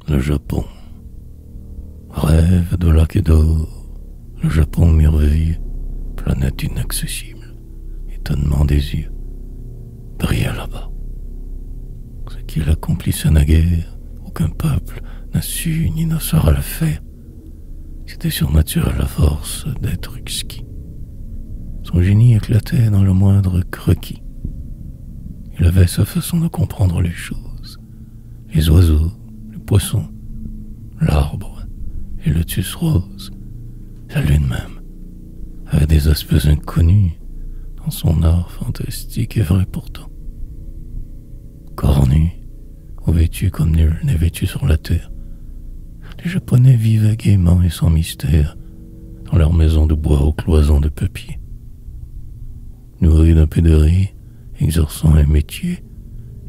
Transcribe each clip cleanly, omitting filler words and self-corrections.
Le Japon. Rêve de lac et d'or, le Japon merveilleux, planète inaccessible, étonnement des yeux, brilla là-bas. Ce qu'il accomplissait naguère, aucun peuple n'a su ni ne saura le faire. C'était surnaturel à force d'être exquis. Son génie éclatait dans le moindre croquis. Il avait sa façon de comprendre les choses, les oiseaux, les poissons, l'arbre, les lotus roses, la lune même, avait des aspects inconnus dans son art fantastique et vrai pourtant. Corps nu, ou vêtu comme nul n'est vêtu sur la terre, les Japonais vivaient gaiement et sans mystère dans leur maison de bois aux cloisons de papier. Nourris d'un peu de riz, exerçant un métier,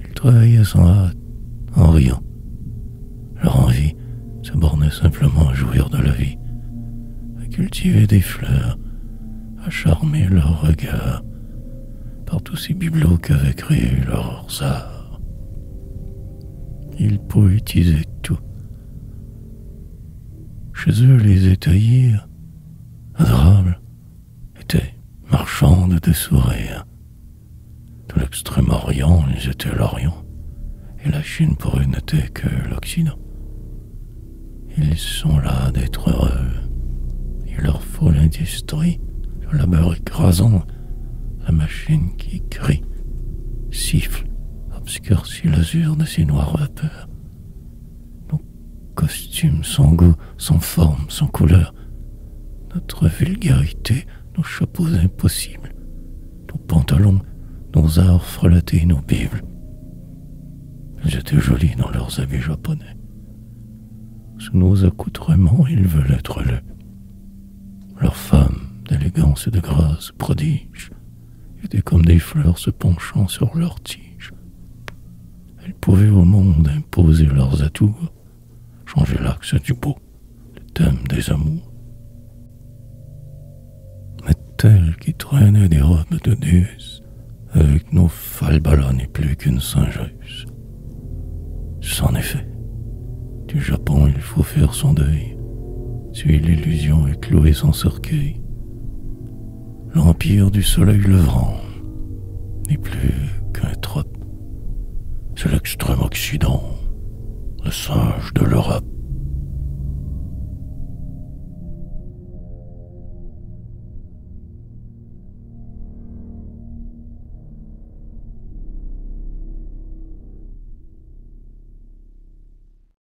ils travaillaient sans hâte, en riant. Leur envie se bornait simplement à jouir de la vie, à cultiver des fleurs, à charmer leur regard par tous ces bibelots qu'avaient créés leurs arts. Ils poétisaient tout. Chez eux, les étayirs, adorables, étaient marchandes de sourires. De l'extrême-orient, ils étaient l'Orient, et la Chine pour eux n'était que l'Occident. Ils sont là d'être heureux. Il leur faut l'industrie, le labeur écrasant, la machine qui crie, siffle, obscurcit l'azur de ses noires vapeurs. Nos costumes sans goût, sans forme, sans couleur, notre vulgarité, nos chapeaux impossibles, nos pantalons, nos arts frelatés, nos bibles. Ils étaient jolis dans leurs habits japonais. Sous nos accoutrements, ils veulent être lus. Leurs femmes, d'élégance et de grâce prodiges, étaient comme des fleurs se penchant sur leurs tiges. Elles pouvaient au monde imposer leurs atours, changer l'axe du beau, le thème des amours. Mais telles qui traînaient des robes de déesse, avec nos falbalas n'est plus qu'une singeuse. C'en est fait. Du Japon, il faut faire son deuil, si l'illusion est clouée sans cercueil. L'empire du soleil levant n'est plus qu'un trope. C'est l'extrême occident, le singe de l'Europe.